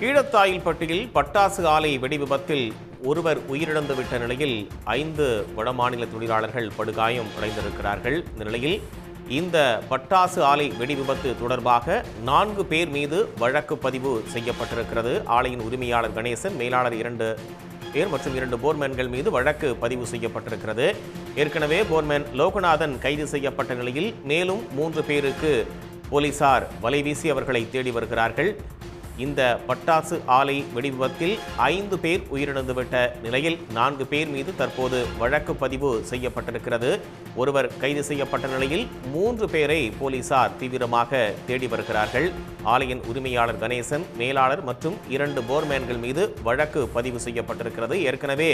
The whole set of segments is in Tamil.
ஈழத்தாயில்பட்டியில் பட்டாசு ஆலை வெடிவிபத்தில் ஒருவர் உயிரிழந்துவிட்ட நிலையில் 5 வடமாநில தொழிலாளர்கள் படுகாயம் அடைந்திருக்கிறார்கள். இந்த நிலையில் இந்த பட்டாசு ஆலை வெடிவிபத்து தொடர்பாக 4 பேர் மீது வழக்கு பதிவு செய்யப்பட்டிருக்கிறது. ஆலையின் உரிமையாளர் கணேசன், மேலாளர் 2 பேர் மற்றும் 2 போர்மேன்கள் மீது வழக்கு பதிவு செய்யப்பட்டிருக்கிறது. ஏற்கனவே போர்மேன் லோகநாதன் கைது செய்யப்பட்ட நிலையில் மேலும் 3 பேருக்கு போலீசார் வலைவீசி அவர்களை தேடி வருகிறார்கள். இந்த பட்டாசு ஆலை வெடிவிபத்தில் 5 பேர் உயிரிழந்துவிட்ட நிலையில் 4 பேர் மீது தற்போது வழக்கு பதிவு செய்யப்பட்டிருக்கிறது. ஒருவர் கைது செய்யப்பட்ட நிலையில் 3 பேரை போலீசார் தீவிரமாக தேடி வருகிறார்கள். ஆலையின் உரிமையாளர் கணேசன், மேலாளர் மற்றும் 2 போர்மேன்கள் மீது வழக்கு பதிவு செய்யப்பட்டிருக்கிறது. ஏற்கனவே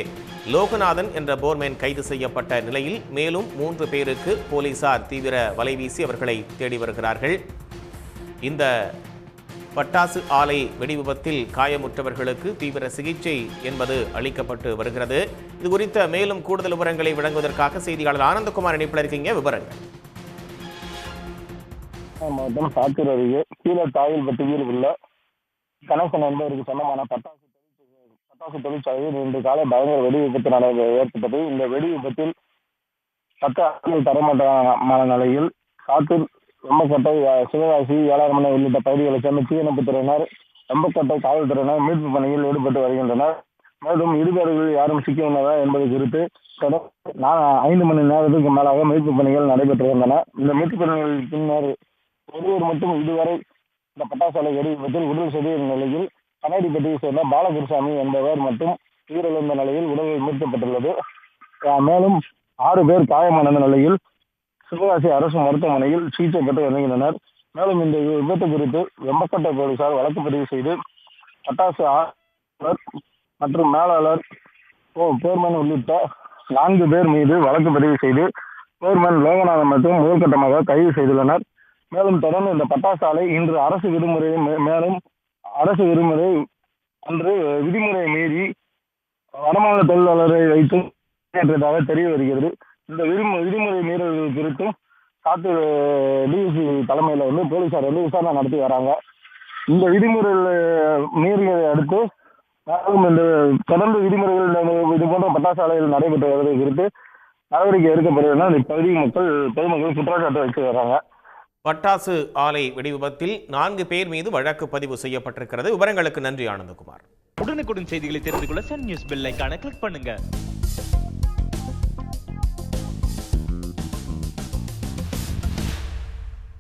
லோகநாதன் என்ற போர்மேன் கைது செய்யப்பட்ட நிலையில் மேலும் 3 பேருக்கு போலீசார் தீவிர வலைவீசி அவர்களை தேடி வருகிறார்கள். இந்த பட்டாசு ஆலை வெடிவிபத்தில் காயமுற்றவர்களுக்கு தீவிர சிகிச்சை என்பது அளிக்கப்பட்டு வருகிறது. இது குறித்த மேலும் கூடுதல் விவரங்களை வழங்குவதற்காக செய்தியாளர் ஆனந்தகுமார் இணைப்பில் இருக்கீங்க. விவரங்கள். மாவட்டம் சாத்தூர் அருகே ஈழத்தாயில்பட்டியில் உள்ள கணேசன் என்பவருக்கு சொந்தமான பட்டாசு தொழிற்சாலையில் இன்று காலை பயங்கர வெடி விபத்து ஏற்பட்டது. இந்த வெடி விபத்தில் 10 ஆண்டுகள் தரமட்டமான நிலையில் சாத்தூர் வெம்பக்கோட்டை, சிவகாசி, ஏழாரமனை உள்ளிட்ட பகுதிகளைச் சேர்ந்த தீயணைப்புத் துறையினர், வெம்பக்கோட்டை காவல்துறையினர் மீட்பு பணியில் ஈடுபட்டு வருகின்றனர். மேலும் இடுபவர்கள் யாரும் சிக்கியுள்ளதா என்பது குறித்து தொடர்ந்து 5 மணி நேரத்துக்கு மேலாக மீட்பு பணிகள் நடைபெற்று வந்தன. இந்த மீட்பு பணிகளின் பின்னர் ஒருவர் மட்டும் இதுவரை இந்த பட்டாசாலை வெடி விபத்தில் உடல் சிதைந்த நிலையில் கண்ணாடிப்பட்டியை சேர்ந்த பாலகுருசாமி என்பவர் மட்டும் உயிரிழந்த நிலையில் உடல் மீட்கப்பட்டுள்ளது. மேலும் 6 பேர் காயமடைந்த நிலையில் சிவகாசி அரசு மருத்துவமனையில் சிகிச்சை பெற்று வருகின்றனர். மேலும் இந்த விபத்து குறித்து வெம்பக்கோட்டை போலீசார் வழக்கு பதிவு செய்து பட்டாசு ஆலையாளர் மற்றும் மேலாளர், போர்மேன் உள்ளிட்ட 4 பேர் மீது வழக்கு பதிவு செய்து போர்மேன் லோகநாதன் மற்றும் முதற்கட்டமாக கைது செய்துள்ளனர். மேலும் தொடர்ந்து இந்த பட்டாசு ஆலை இன்று அரசு விடுமுறை அன்று விதிமுறையை மீறி வடமாநில தொழிலாளரை வைத்து ஏற்றதாக தெரிய வருகிறது. இந்த விதிமுறை மீறல்கள் குறித்தும் சாத்தூர் டிஎஸ்பி தலைமையில் போலீசார் விசாரணை நடத்தி வராங்க. இந்த விதிமுறை மீறியதை அடுத்து இந்த தொடர்ந்து விதிமுறைகள் இது போன்ற பட்டாசு ஆலைகள் நடைபெற்று வருவதை குறித்து நடவடிக்கை எடுக்கப்படுவதென இப்பகுதி பொதுமக்கள் குற்றச்சாட்டு வச்சு வராங்க. பட்டாசு ஆலை வெடிவிபத்தில் 4 பேர் மீது வழக்கு பதிவு செய்யப்பட்டிருக்கிறது. விவரங்களுக்கு நன்றி ஆனந்தகுமார். உடனுக்குடன் செய்திகளை தெரிந்து கொள்ள சன் நியூஸ் பெல் ஐகானை கிளிக் பண்ணுங்க.